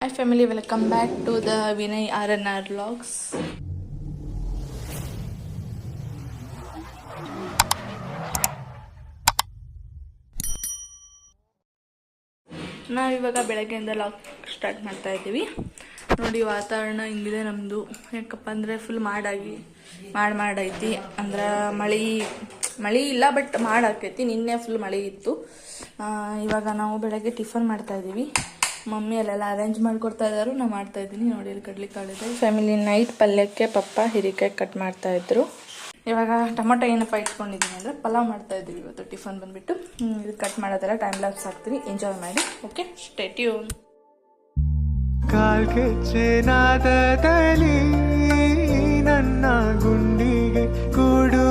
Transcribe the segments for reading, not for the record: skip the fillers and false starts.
Hi family, welcome back to the Vinay RNR vlogs. ನಾವಿವಾಗ ಬೆಳಗ್ಗೆಯಿಂದ log start ಮಾಡ್ತಾ ಇದ್ದೀವಿ. ನೋಡಿ ವಾತಾವರಣ ಹಿಂಗಿದೆ ನಮ್ಮದು. ಯಾಕಪ್ಪ ಅಂದರೆ ಫುಲ್ ಮಾಡೈತಿ. ಅಂದ್ರೆ ಮಳೆ ಇಲ್ಲ, ಬಟ್ ಮಾಡಾಕೈತಿ. ನಿನ್ನೆ ಫುಲ್ ಮಳೆ ಇತ್ತು. ಇವಾಗ ನಾವು ಬೆಳಗ್ಗೆ ಟಿಫನ್ ಮಾಡ್ತಾ ಇದ್ದೀವಿ. ಮಮ್ಮಿ ಅಲ್ಲೆಲ್ಲ ಅರೇಂಜ್ ಮಾಡಿಕೊಡ್ತಾ ಇದ್ದಾರೆ, ನಾವು ಮಾಡ್ತಾ ಇದ್ದೀನಿ. ನೋಡಿ ಇಲ್ಲಿ ಕಡಲೆಕಾಳಿದೆ. ಫ್ಯಾಮಿಲಿ ನೈಟ್ ಪಲ್ಯಕ್ಕೆ ಪಪ್ಪ ಹೀರೆಕಾಯಿ ಕಟ್ ಮಾಡ್ತಾ ಇದ್ರು. ಇವಾಗ ಟೊಮೊಟೊ ಏನಪ್ಪ ಇಟ್ಕೊಂಡಿದ್ದೀನಿ ಅಂದರೆ ಪಲಾವ್ ಮಾಡ್ತಾ ಇದ್ದೀವಿ ಇವತ್ತು. ಟಿಫನ್ ಬಂದುಬಿಟ್ಟು ಇದು ಕಟ್ ಮಾಡೋದೆಲ್ಲ ಟೈಮ್ ಲ್ಯಾಪ್ಸ್ ಹಾಕ್ತೀನಿ. ಎಂಜಾಯ್ ಮಾಡಿ. Okay, stay tune. ಕಾಲ್ಗೆಚ್ಚೆನಾದದಲ್ಲಿ ನನ್ನ ಗುಂಡಿಗೆ ಕೂಡು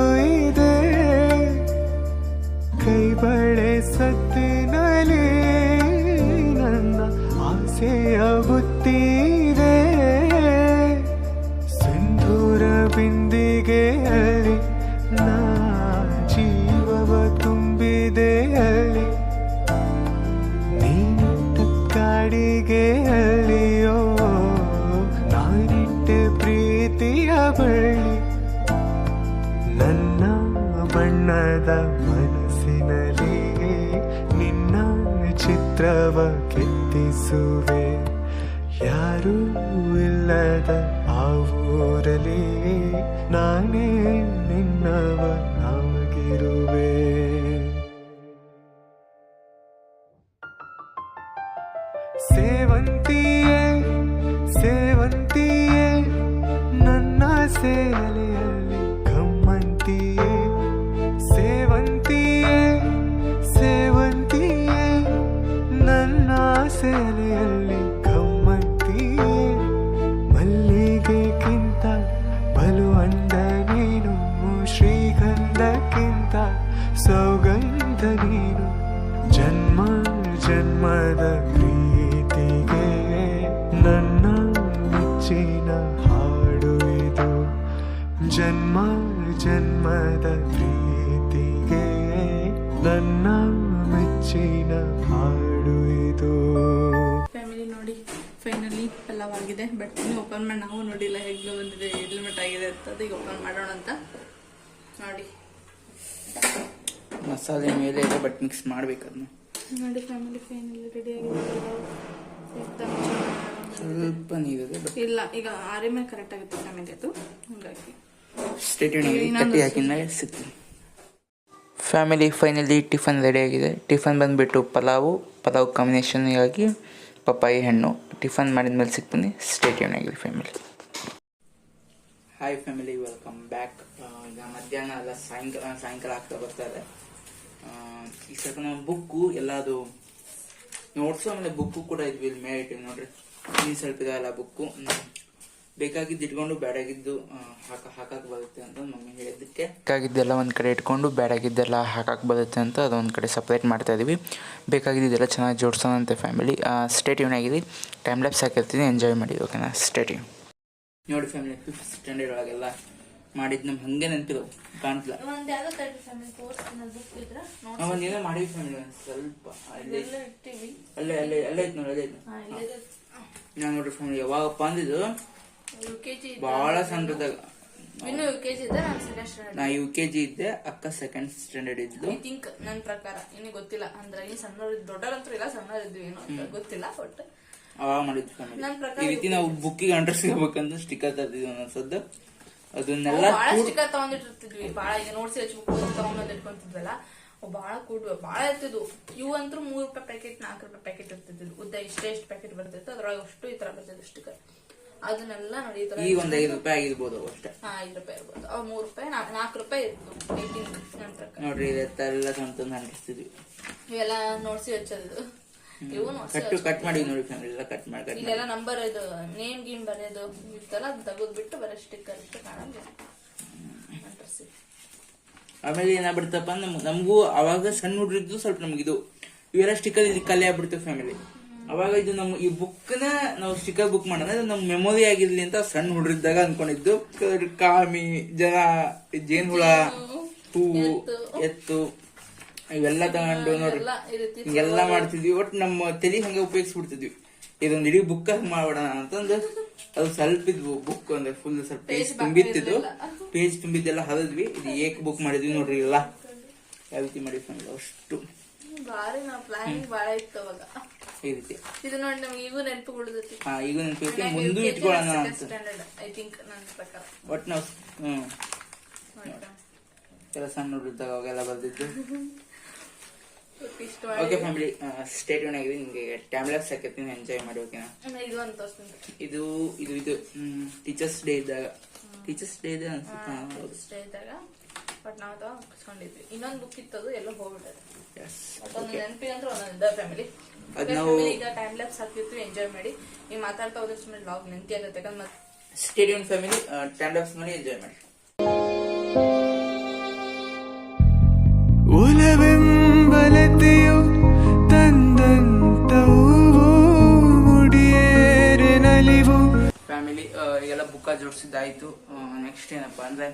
ಇದೆ, ಕೈ ಬಳೆ ಸತ್ತಿನಲ್ಲಿ ನನ್ನ ಆಸೆಯ ಬುತ್ತಿದೆ, ಸಿಂಧೂರ ಬಿಂದಿಗೆಯಲ್ಲಿ ನಾ ಜೀವವ ತುಂಬಿದೆಯಲ್ಲಿ, ನೀನಿಟ್ಟ ಕಾಡಿಗೆಯಲ್ಲಿಯೋ ನಾನಿಟ್ಟೆ ಪ್ರೀತಿಯ ಬಳ್ಳಿ, ನನ್ನ ಬಣ್ಣದ ಮನಸ್ಸಿನಲ್ಲಿ ನಿನ್ನ ಚಿತ್ರವ ಕೆತ್ತಿಸುವೆ, ಯಾರೂ ಇಲ್ಲದ ಆ ಊರಲ್ಲಿ ನಾನೇ ನಿನ್ನವನಾಗಿರುವೆ. ಸೇವಂತಿಯೇ ಸೇವಂತಿಯೇ ನನ್ನ ಸೇಲೆಯಲ್ಲಿ ಗಮ್ಮಂತಿಯೇ, ಸೇವಂತಿಯೇ ಸೇವಂತಿಯೇ ನನ್ನ ಸೇಲೆಯಲ್ಲಿ ಗಮ್ಮಂತಿಯೇ, ಮಲ್ಲಿಗೆಗಿಂತ ಬಲು ಅಂದ ನೀನು, ಶ್ರೀಗಂಧಕ್ಕಿಂತ ಸೌಗಂಧ ನೀನು, ಜನ್ಮ ಜನ್ಮದ ಪ್ರೀತಿಗೆ ನನ್ನ ಮೆಚ್ಚಿನ ಹಾಡು ಇದು, ಜನ್ಮ ಜನ್ಮದ ಪ್ರೀತಿಗೆ ನನ್ನ ಮೆಚ್ಚಿನ ಹಾಡು ಇದು. ಫ್ಯಾಮಿಲಿ ನೋಡಿ, ಫೈನಲಿ ಪಲಾವ್ ಆಗಿದೆ. ಬಟ್ ಇನ್ನು ಓಪನ್ ಮಾಡಿ ನಾವು ನೋಡಿಲ್ಲ ಹೇಗೆ ಬಂದಿದೆ, ಎಲ್ಲಿ ಮಟ್ಟ ಆಗಿದೆ ಅಂತ. ಈಗ ಓಪನ್ ಮಾಡೋಣ ಅಂತ ನೋಡಿ. ಮಸಾಲೆ ಮೇಲೆ ಇದೆ, ಬಟ್ ಮಿಕ್ಸ್ ಮಾಡ್ಬೇಕು ಅದನ್ನ. ನೋಡಿ ಫ್ಯಾಮಿಲಿ, ಫೈನಲಿ ರೆಡಿ ಆಗಿದೆ. ಸ್ವಲ್ಪ ನೀರಿದೆ, ಬಟ್ ಇಲ್ಲ, ಈಗ ಆರಿ ಮೇಲೆ ಕರೆಕ್ಟ್ ಆಗುತ್ತೆ ಫ್ಯಾಮಿಲಿ. ಅದು ಹಂಗಾಗಿ ಕಟ್ಟಿ ಹಾಕಿದ್ಮೇಲೆ ಸಿಗ್ತೀನಿ. ಫ್ಯಾಮಿಲಿ ಫೈನಲಿ ಟಿಫನ್ ರೆಡಿ ಆಗಿದೆ. ಟಿಫನ್ ಬಂದುಬಿಟ್ಟು ಪಲಾವ್ ಕಾಂಬಿನೇಷನ್ಗಾಗಿ ಪಪ್ಪಾಯಿ ಹಣ್ಣು. ಟಿಫನ್ ಮಾಡಿದ್ಮೇಲೆ ಸಿಗ್ತೀನಿ. ಸ್ಟೇಟ್ಯೂನ್ ಆಗಿದೆ family. Hi family, welcome back. ಈಗ ಮಧ್ಯಾಹ್ನ ಅಲ್ಲ, ಸಾಯಂಕಾಲ ಆಗ್ತಾ ಬರ್ತಾ ಇದೆ. ಈಗ ಸ್ವಲ್ಪ ನಮ್ಮ ಬುಕ್ಕು ಎಲ್ಲ ಅದು ನೋಟ್ಸು, ಆಮೇಲೆ ಬುಕ್ಕು ಕೂಡ ಇದ್ವಿ ಇಲ್ಲಿ ಮೇಲೆ ಇಟ್ಟಿವಿ ನೋಡ್ರಿ. ಇನ್ನು ಸ್ವಲ್ಪ ಇದೆಲ್ಲ ಬುಕ್ಕು ಬೇಕಾಗಿದ್ದು ಇಟ್ಕೊಂಡು ಬೇಡಾಗಿದ್ದು ಹಾಕಕ್ಕೆ ಬರುತ್ತೆ ಅಂತ ಮಮ್ಮಿ ಹೇಳಿದ್ದಕ್ಕೆ, ಬೇಕಾಗಿದ್ದೆಲ್ಲ ಒಂದು ಕಡೆ ಇಟ್ಕೊಂಡು ಬೇಡಾಗಿದ್ದೆಲ್ಲ ಹಾಕಕ್ಕೆ ಬರುತ್ತೆ ಅಂತ ಅದೊಂದು ಕಡೆ ಸಪ್ರೇಟ್ ಮಾಡ್ತಾ ಇದೀವಿ. ಬೇಕಾಗಿದ್ದೆಲ್ಲ ಚೆನ್ನಾಗಿ ಜೋಡಿಸೋಣಂತೆ ಫ್ಯಾಮಿಲಿ. ಸ್ಟೇಟ್ಯೂನ್ ಆಗಿದೆ. ಟೈಮ್ ಲ್ಯಾಪ್ಸ್ ಹಾಕಿರ್ತೀನಿ, ಎಂಜಾಯ್ ಮಾಡಿ. ಓಕೆನಾ? ಸ್ಟೇಟ್ಯೂನ್. ನೋಡಿ ಫ್ಯಾಮಿಲಿ, 5th ಸ್ಟ್ಯಾಂಡರ್ಡ್ ಒಳಗೆಲ್ಲ ಮಾಡಿದ್ದು ನಮ್ಗೆ ಹಂಗೆ ನೆನಪಿದವು, ಕಾಣ್ತಿಲ್ಲ. ಒಂದೇನೋ ಮಾಡಿವಿ ಫ್ಯಾಮಿಲಿ, ಒಂದು ಸ್ವಲ್ಪ ಅಲ್ಲೇ ಐತೆ ನೋಡಿ. ನಾನು ನೋಡ್ರಿ ಫ್ಯಾಮಿಲಿ, ಯಾವಾಗಪ್ಪ ಅಂದಿದ್ದು ಬಹಳ ಸಣ್ಣದಾಗ, ನಾ UKG ಇದ್ದೆ, ಅಕ್ಕ 2nd ಸ್ಟ್ಯಾಂಡರ್ಡ್ ಇದ್ಲು. ಐ ಥಿಂಕ್ ನನ್ನ ಪ್ರಕಾರ, ಇನ್ನು ಗೊತ್ತಿಲ್ಲ. ಅಂದ್ರೆ ಈ ಸಣ್ಣವ್ರು ದೊಡ್ಡರಂತೂ ಇಲ್ಲ, ಸಣ್ಣವ್ರು ಇದ್ವಿ ಏನೋ ಗೊತ್ತಿಲ್ಲ. ಬಟ್ ಅವಾಗ ಮಾಡಿದ್ವಿ ಫ್ಯಾಮಿಲಿ. ಈ ರೀತಿ ನಾವು ಬುಕ್ಕಿಗೆ ಅಂಟರ್ಸ್ಕೋಬೇಕಂತ ಸ್ಟಿಕ್ಕರ್ ತರ್ತಿದ್ವಿ ಒಂದೊಂದ್ಸದ್ದು. ಅದನ್ನೆಲ್ಲ ಬಹಳ ಸ್ಟಿಕ್ಕರ್ ತಗೊಂಡಿಟ್ಟಿರ್ತಿದ್ವಿ. ಬಹಳ ಈಗ ನೋಟ್ಸ್ ಹಚ್ಬೇಕು ತಗೊಂಡ್ ಇಟ್ಕೊಂತಿದ್ವಲ್ಲ, ಬಹಳ ಬಹಳ ಇರ್ತಿದ್ವು. ಇವು ಅಂತೂ ₹3 ಪ್ಯಾಕೆಟ್, ₹4 ಪ್ಯಾಕೆಟ್ ಇರ್ತಿದ್ವು. ಉದ್ದ ಎಷ್ಟು ಪ್ಯಾಕೆಟ್ ಬರ್ತಿತ್ತು, ಅದ್ರೊಳಗೆ ಅಷ್ಟು ಈ ತರ ಬರ್ತಿದ್ವು ಸ್ಟಿಕ್ಕರ್. ಅದನ್ನೆಲ್ಲ ನೋಡಿ ಈಗ ಒಂದು ₹5 ಆಗಿರ್ಬೋದು ಅಷ್ಟೇ. ₹5 ಇರ್ಬೋದು. ಅವ್ ₹3, ₹4 ಇತ್ತು. ನೋಡ್ರಿ, ಇದೆಲ್ಲ ತಂದು ಅಂಟಿಸ್ತಿದ್ವಿ. ಇವೆಲ್ಲ ನೋಡ್ಸಿ ಹಚ್ಚೋದು. ಇವು ಕಟ್ ಮಾಡಿ ನೋಡಿ ಫ್ಯಾಮಿಲಿ, ಎಲ್ಲ ಕಟ್ ಮಾಡಿ ಇಲ್ಲೆಲ್ಲ ನಂಬರ್ ಇದು ನೇಮ್ ಗೀಮ್ ಬರೆಯೋದು ಇತ್ತಲ್ಲ, ಅದನ್ನ ತೆಗೆದ್ಬಿಟ್ಟು ಬರೋ ಸ್ಟಿಕ್ಕರ್ ಇಷ್ಟು ಕಾಣಂಗೆ ಅಂಟಿಸಿ. ಆಮೇಲೆ ಏನಾಗ್ಬಿಡ್ತಪ್ಪ, ನಮಗೂ ಅವಾಗ ಸಣ್ಣ ಹುಡ್ರಿದ್ದು ಸ್ವಲ್ಪ ನಮ್ಗಿದು ಇವೆಲ್ಲ ಸ್ಟಿಕ್ಕರ್ ಇದು ಕಲೆ ಆಗ್ಬಿಡ್ತೇವೆ ಫ್ಯಾಮಿಲಿ. ಅವಾಗ ಇದು ನಮ್ಮ ಈ ಬುಕ್ನ ನಾವು ಸ್ಟಿಕ್ಕರ್ ಬುಕ್ ಮಾಡೋಣ ನಮ್ ಮೆಮೊರಿ ಆಗಿರ್ಲಿ ಅಂತ ಸಣ್ಣ ಹುಡ್ರಿದ್ದಾಗ ಅನ್ಕೊಂಡಿದ್ದು. ಕಾಮಿ, ಜನ, ಜೇನುಹುಳ, ಹೂವು, ಎತ್ತು ಇವೆಲ್ಲ ತಗೊಂಡು ನೋಡ್ರಿ ಹಿಂಗೆಲ್ಲ ಮಾಡ್ತಿದ್ವಿ. ಒಟ್ಟು ನಮ್ಮ ತಲೆ ಹಂಗ ಉಪಯೋಗಿಸ್ಬಿಡ್ತಿದ್ವಿ. ಇದೊಂದು ಇಡೀ ಬುಕ್ ಮಾಡೋಣ ಅಂತಂದು ಅದು ಸ್ವಲ್ಪ ಇದ್ವು ಬುಕ್ ಅಂದ್ರೆ ಫುಲ್ ಸ್ವಲ್ಪ ಪೇಜ್ ತುಂಬಿತ್ತಿದ್ದು ಪೇಜ್ ತುಂಬಿದ್ದೆಲ್ಲ ಹರಿದ್ವಿ. ಇದು ಏಕ್ ಬುಕ್ ಮಾಡಿದ್ವಿ ನೋಡ್ರಿ ಎಲ್ಲ ಯಾವ ರೀತಿ ಮಾಡಿದ್ವಿ ಅಷ್ಟು ಬಾರಿ ನಾವು ಪ್ಲಾನಿಂಗ್ ಬಾಳ ಇತ್ತು ಅವಾಗ. ಈ ರೀತಿ ಇದು ನೋಡಿ ನಮ್ಗೆ ಈಗೂ ನೆನಪು ಉಳಿದೈತಿ. ಈಗ ನೆನಪೈತಿ ಮುಂದೆ ಇಟ್ಕೊಳ್ಳೋಣ ಅಂತ ಐ ಥಿಂಕ್ ನನ್ನ ಪ್ರಕಾರ. ಒಟ್ ನಾವು ಕೆಲಸ ನೋಡಿದ್ದಾಗ ಅವಾಗೆಲ್ಲ ಬರ್ದಿದ್ದು. ಓಕೆ ಫ್ಯಾಮಿಲಿ ಸ್ಟೇ ಟ್ಯೂನ್ ಆಗಿದೆ. ನಿಮಗೆ ಟೈಮ್ ಲ್ಯಾಪ್ಸ್ ಹಾಕಿರ್ತೀನಿ, ಎಂಜಾಯ್ ಮಾಡಿ. ಓಕೆನಾ? ಇದು ಇದು ಇದು ಟೀಚರ್ಸ್ ಡೇ ಇದ್ದಾಗ ಇದೆ ಅನ್ಸುತ್ತೆ. ಬಟ್ ನಾವು ಕುಸ್ಕೊಂಡಿದ್ವಿ. ಇನ್ನೊಂದು ಬುಕ್ ಇತ್ತದು ಎಲ್ಲೋ ಹೋಗ್ಬಿಟ್ಟದೆ. ನೆನಪಿಗೆ ಅಂದ್ರೆ ಒಂದೊಂದ ಫ್ಯಾಮಿಲಿ. ಈಗ ಟೈಮ್ ಲ್ಯಾಪ್ಸ್ ಹಾಕಿರ್ತೀವಿ, ಎಂಜಾಯ್ ಮಾಡಿ. ನೀವು ಮಾತಾಡ್ತಾ ಹೋದ್ರೆ ಸುಮ್ಮನೆ ಲಾಗ್ ನೆನಪಿ ಆಗುತ್ತೆ. ಯಾಕಂದ್ರೆ stay tune family, time lapse ಮಾಡಿ ಎಂಜಾಯ್ ಮಾಡಿ. ಒಲವೆಂಬಲತೆಯು ತಂದಂತವು ಮುಡಿಯೇರಿನಲಿವು. ಫ್ಯಾಮಿಲಿ ಎಲ್ಲ ಬುಕ್ಕ ಜೋಡಿಸಿದ್ದಾಯ್ತು. ನೆಕ್ಸ್ಟ್ ಏನಪ್ಪಾ ಅಂದ್ರೆ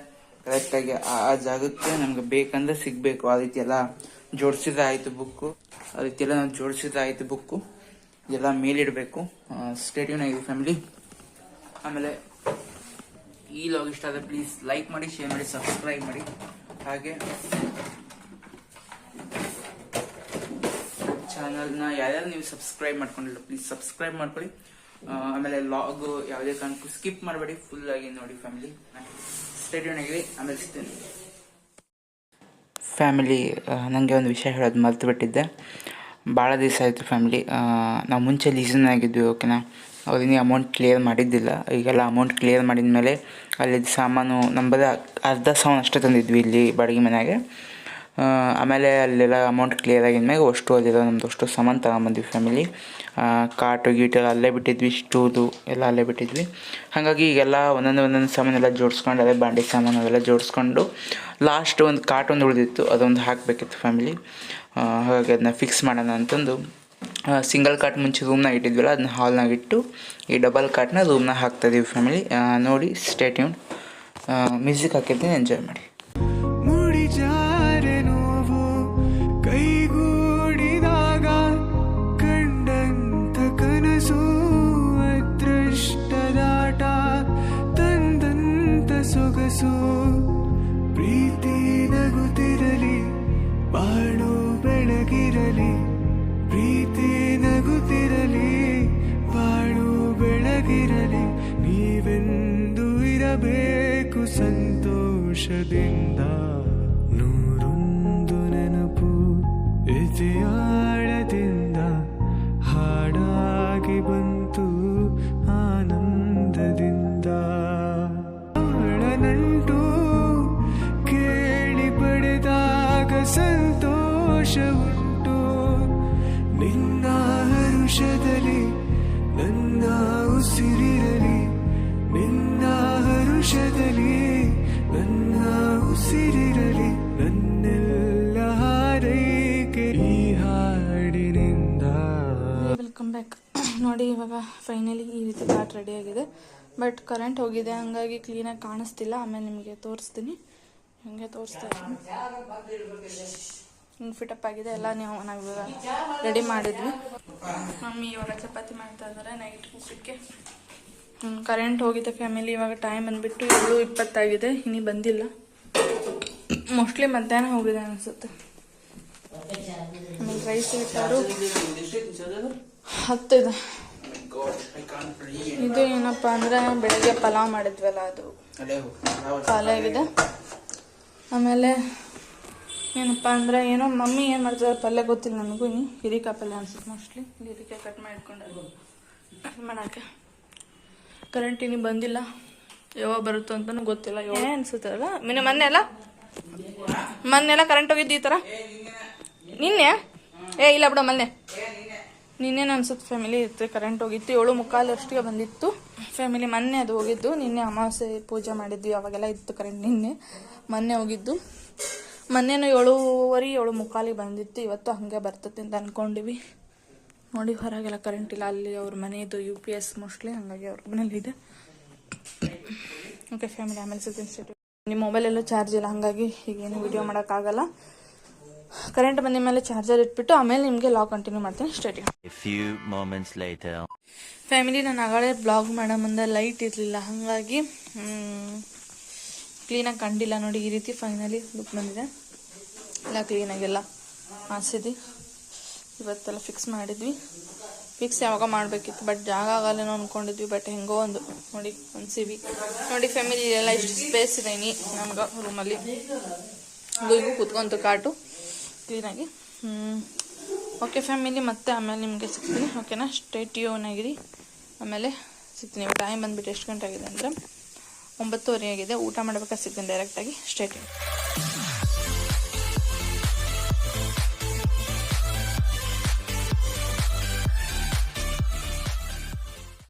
ಕರೆಕ್ಟ್ ಆಗಿ ಆ ಜಾಗಕ್ಕೆ ನಮ್ಗೆ ಬೇಕಂದ್ರೆ ಸಿಗ್ಬೇಕು. ಆ ರೀತಿ ಎಲ್ಲ ಜೋಡಿಸಿದಾಯ್ತು ಬುಕ್ಕು. ಆ ರೀತಿ ಎಲ್ಲ ನಾವು ಜೋಡಿಸಿದಾಯ್ತು ಬುಕ್ಕು. ಎಲ್ಲ ಮೇಲಿಡಬೇಕು. ಸ್ಟೇಟ್ಯೂನ್ ಆಗಿದೆ ಫ್ಯಾಮಿಲಿ. ಆಮೇಲೆ ಈ ಲಾಗ್ ಇಷ್ಟ ಆದರೆ ಪ್ಲೀಸ್ ಲೈಕ್ ಮಾಡಿ, ಶೇರ್ ಮಾಡಿ, ಸಬ್ಸ್ಕ್ರೈಬ್ ಮಾಡಿ. ಹಾಗೆ ಚಾನಲ್ನ ಯಾರ್ಯಾರು ನೀವು ಸಬ್ಸ್ಕ್ರೈಬ್ ಮಾಡ್ಕೊಂಡಿಲ್ಲ ಪ್ಲೀಸ್ ಸಬ್ಸ್ಕ್ರೈಬ್ ಮಾಡ್ಕೊಳ್ಳಿ. ಆಮೇಲೆ ಲಾಗ್ ಯಾವುದೇ ಕಾರಣಕ್ಕೂ ಸ್ಕಿಪ್ ಮಾಡಬೇಡಿ, ಫುಲ್ ಆಗಿ ನೋಡಿ ಫ್ಯಾಮಿಲಿ. ಸ್ಟೇಟ್ಯೂನ್ ಆಗಿದೆ. ಆಮೇಲೆ ಸಿಗ್ತೀನಿ ಫ್ಯಾಮಿಲಿ. ನನಗೆ ಒಂದು ವಿಷಯ ಹೇಳೋದು ಮರ್ತು ಬಿಟ್ಟಿದ್ದೆ. ಭಾಳ ದಿವಸ ಆಯಿತು ಫ್ಯಾಮಿಲಿ. ನಾವು ಮುಂಚೆ ಲೀಸನ್ ಆಗಿದ್ವಿ. ಓಕೆನಾ? ಅವ್ರಿನ ಅಮೌಂಟ್ ಕ್ಲಿಯರ್ ಮಾಡಿದ್ದಿಲ್ಲ. ಈಗೆಲ್ಲ ಅಮೌಂಟ್ ಕ್ಲಿಯರ್ ಮಾಡಿದ ಮೇಲೆ ಅಲ್ಲಿದ್ದು ಸಾಮಾನು ನಂಬದ ಅರ್ಧ ಸಾಮಾನು ಅಷ್ಟೇ ತಂದಿದ್ವಿ ಇಲ್ಲಿ ಬಾಡಿಗೆ ಮನೆಯಾಗೆ. ಆಮೇಲೆ ಅಲ್ಲೆಲ್ಲ ಅಮೌಂಟ್ ಕ್ಲಿಯರ್ ಆಗಿದ್ಮೇಲೆ ಅಷ್ಟು ಅಲ್ಲಿರೋ ನಮ್ಮದು ಅಷ್ಟು ಸಾಮಾನು ತಗೊಂಬಂದ್ವಿ ಫ್ಯಾಮಿಲಿ. ಕಾಟು ಗೀಟು ಅಲ್ಲೇ ಬಿಟ್ಟಿದ್ವಿ, ಸ್ಟೂಲು ಎಲ್ಲ ಅಲ್ಲೇ ಬಿಟ್ಟಿದ್ವಿ. ಹಾಗಾಗಿ ಈಗೆಲ್ಲ ಒಂದೊಂದು ಸಾಮಾನೆಲ್ಲ ಜೋಡಿಸ್ಕೊಂಡು, ಅದೇ ಬಾಂಡೆ ಸಾಮಾನು ಅವೆಲ್ಲ ಜೋಡಿಸ್ಕೊಂಡು ಲಾಸ್ಟ್ ಒಂದು ಕಾಟ್ ಒಂದು ಉಳಿದಿತ್ತು, ಅದೊಂದು ಹಾಕಬೇಕಿತ್ತು ಫ್ಯಾಮಿಲಿ. ಹಾಗಾಗಿ ಅದನ್ನ ಫಿಕ್ಸ್ ಮಾಡೋಣ ಅಂತಂದು ಸಿಂಗಲ್ ಕಾಟ್ ಮುಂಚೆ ರೂಮ್ನಾಗ ಇಟ್ಟಿದ್ವಲ್ಲ ಅದನ್ನ ಹಾಲ್ನಾಗ ಇಟ್ಟು ಈ ಡಬಲ್ ಕಾಟ್ನ ರೂಮ್ನಾಗ ಹಾಕ್ತಾಯಿದ್ದೀವಿ ಫ್ಯಾಮಿಲಿ. ನೋಡಿ ಸ್ಟೇ ಟ್ಯೂನ್. ಮ್ಯೂಸಿಕ್ ಹಾಕಿರ್ತೀನಿ, ಎಂಜಾಯ್ ಮಾಡಿ. ಮುಡಿಜಾರೆ ನೋವು ಕೈಗೂಡಿದಾಗ ಕಂಡಂತ ಕನಸು ಅದೃಷ್ಟದಾಟ ತಂದಂತ ಸೊಗಸು ಪ್ರೀತಿ ನಗುತ್ತಿರಲಿ ಬಾಳು ಬೆಳಗಿರಲಿ ಪ್ರೀತಿ ನಗುತ್ತಿರಲಿ ಬಾಳು ಬೆಳಗಿರಲಿ ನೀವೆಂದು ಇರಬೇಕು ಸಂತೋಷದಿಂದ ನೂರೊಂದು ನೆನಪು ಎದೆಯಾಳದಿಂದ ಹಾಡಾಗಿ ಬಂತು ಆನಂದದಿಂದ ನಂಟು ಕೇಳಿ ಪಡೆದಾಗ ಸಂತೋಷವುಂಟು ನಿನ್ನ ಹರುಷದಲ್ಲಿ ನನ್ನ ಉಸಿರಿರಲಿ ನಿನ್ನ ಹರುಷದಲ್ಲಿ ನನ್ನ ಉಸಿರಿರಲಿ ನನ್ನೆಲ್ಲ ಹಾರೈಕೆ ಈ ಹಾಡಿನಿಂದ. Welcome back. ನೋಡಿ ಇವಾಗ ಫೈನಲಿ ಈ ರೀತಿ ಕಾಟ್ ರೆಡಿ ಆಗಿದೆ. ಬಟ್ ಕರೆಂಟ್ ಹೋಗಿದೆ, ಹಂಗಾಗಿ ಕ್ಲೀನಾಗಿ ಕಾಣಿಸ್ತಿಲ್ಲ. ಆಮೇಲೆ ನಿಮಗೆ ತೋರಿಸ್ತೀನಿ. ಹಂಗೆ ತೋರಿಸ್ತಾ ಇದ್ದೀನಿ. ಫಿಟಪ್ ಆಗಿದೆ ಎಲ್ಲ. ನಾವು ರೆಡಿ ಮಾಡಿದ್ವಿ. ಮಮ್ಮಿ ಇವಾಗ ಚಪಾತಿ ಮಾಡ್ತಾ ಇದ್ದಾರೆ ನೈಟ್ ಊಟಕ್ಕೆ. ಕರೆಂಟ್ ಹೋಗಿದೆ ಫ್ಯಾಮಿಲಿ. ಇವಾಗ ಟೈಮ್ ಬಂದುಬಿಟ್ಟು 7:20 ಆಗಿದೆ. ಇನ್ನೂ ಬಂದಿಲ್ಲ. ಮೋಸ್ಟ್ಲಿ ಮಧ್ಯಾಹ್ನ ಹೋಗಿದೆ ಅನಿಸುತ್ತೆ. ಆಮೇಲೆ ರೈಸ್ ಇಟ್ಟಾರು 10 ಇದೆ. ಇದು ಏನಪ್ಪ ಅಂದರೆ ಬೆಳಗ್ಗೆ ಪಲಾವ್ ಮಾಡಿದ್ವಲ್ಲ ಅದು ಖಾಲಿ ಆಗಿದೆ. ಆಮೇಲೆ ಏನಪ್ಪ ಅಂದರೆ ಏನೋ ಮಮ್ಮಿ ಏನು ಮಾಡ್ತಾರೆ ಪಲ್ಯ ಗೊತ್ತಿಲ್ಲ ನನಗೂ. ಇನ್ನು ಹೀರಿಕಾಯಿ ಪಲ್ಯ ಅನ್ಸುತ್ತೆ ಮೋಸ್ಟ್ಲಿ. ಹೀರಿಕಾಯಿ ಕಟ್ ಮಾಡಿಕೊಂಡು ಮಾಡೋಕ್ಕೆ. ಕರೆಂಟ್ ಇನ್ನೂ ಬಂದಿಲ್ಲ, ಯಾವಾಗ ಬರುತ್ತೋ ಅಂತಲೂ ಗೊತ್ತಿಲ್ಲ. ಏನೇ ಅನಿಸುತ್ತಲ್ಲ ಮೊನ್ನೆಲ್ಲ ಕರೆಂಟ್ ಹೋಗಿದ್ದು ಈ ಥರ. ನಿನ್ನೆ ಇಲ್ಲ ಬಿಡ ನಿನ್ನೇನು ಅನ್ಸುತ್ತೆ ಫ್ಯಾಮಿಲಿ. ಇತ್ತು ಕರೆಂಟ್ ಹೋಗಿತ್ತು 7:45 ಅಷ್ಟಿಗೆ ಬಂದಿತ್ತು ಫ್ಯಾಮಿಲಿ. ಮೊನ್ನೆ ಅದು ಹೋಗಿದ್ದು. ನಿನ್ನೆ ಅಮಾವಾಸ್ಯೆ ಪೂಜೆ ಮಾಡಿದ್ವಿ, ಅವಾಗೆಲ್ಲ ಇತ್ತು ಕರೆಂಟ್. ಮೊನ್ನೆ ಹೋಗಿದ್ದು. ಮೊನ್ನೆನೂ 7:15 7:45 ಬಂದಿತ್ತು. ಇವತ್ತು ಹಾಗೆ ಬರ್ತೈತೆ ಅಂತ ಅಂದ್ಕೊಂಡಿವಿ. ನೋಡಿ ಹೊರಗೆಲ್ಲ ಕರೆಂಟ್ ಇಲ್ಲ. ಅಲ್ಲಿ ಅವ್ರ ಮನೆಯದು UPS ಮೋಸ್ಟ್ಲಿ, ಹಾಗಾಗಿ ಅವ್ರ ಮನೇಲಿ ಇದೆ. ಓಕೆ ಫ್ಯಾಮಿಲಿ, ಆಮೇಲೆ ಸಿಗ್ತೀನಿ. ನಿಮ್ಮ ಮೊಬೈಲೆಲ್ಲೂ ಚಾರ್ಜ್ ಇಲ್ಲ, ಹಾಗಾಗಿ ಈಗೇನು ವಿಡಿಯೋ ಮಾಡೋಕ್ಕಾಗಲ್ಲ. ಕರೆಂಟ್ ಬಂದ ಮೇಲೆ ಚಾರ್ಜರ್ ಇಟ್ಬಿಟ್ಟು ಆಮೇಲೆ ನಿಮಗೆ ಲಾಗ್ ಕಂಟಿನ್ಯೂ ಮಾಡ್ತೀನಿ. State A few moments later. Family, ನಾನು ಆಗಳೇ ಬ್ಲಾಗ್ ಮಾಡೋ ಮುಂದೆ ಲೈಟ್ ಇರಲಿಲ್ಲ, ಹಾಗಾಗಿ ಕ್ಲೀನಾಗಿ ಕಂಡಿಲ್ಲ. ನೋಡಿ ಈ ರೀತಿ ಫೈನಲಿ ಲುಕ್ ಬಂದಿದೆ. ಎಲ್ಲ ಕ್ಲೀನಾಗೆಲ್ಲ ಮಾಡಿಸಿದ್ವಿ. ಇವತ್ತೆಲ್ಲ ಫಿಕ್ಸ್ ಮಾಡಿದ್ವಿ. ಫಿಕ್ಸ್ ಯಾವಾಗ ಮಾಡಬೇಕಿತ್ತು, ಬಟ್ ಜಾಗ ಆಗಲ್ಲೇನೋ ಅಂದ್ಕೊಂಡಿದ್ವಿ. ಬಟ್ ಹೆಂಗೋ ಒಂದು ನೋಡಿ ಅನ್ಸಿವಿ. ನೋಡಿ ಫ್ಯಾಮಿಲಿ, ಎಲ್ಲ ಇಷ್ಟು ಸ್ಪೇಸ್ ಇದೆ ನೀ ನಮ್ಗೆ ರೂಮಲ್ಲಿ. ಗುಯ್ಗೂ ಕೂತ್ಕೊಂತು ಕಾಟು ಕ್ಲೀನಾಗಿ. ಓಕೆ ಫ್ಯಾಮಿಲಿ, ಮತ್ತೆ ಆಮೇಲೆ ನಿಮಗೆ ಸಿಗ್ತೀನಿ. ಓಕೆನಾ? ಸ್ಟೇ ಟ್ಯೂನ್ ಆಗಿರಿ. ಆಮೇಲೆ ಸಿಗ್ತೀನಿ. ಇವಾಗ ಟೈಮ್ ಬಂದುಬಿಟ್ಟು ಎಷ್ಟು ಗಂಟೆ ಆಗಿದೆ ಅಂದರೆ 9:30 ಆಗಿದೆ. ಊಟ ಮಾಡ್ಬೇಕಾದ್ರೆ ಸಿಗ್ತೀನಿ ಡೈರೆಕ್ಟಾಗಿ. Stay tune.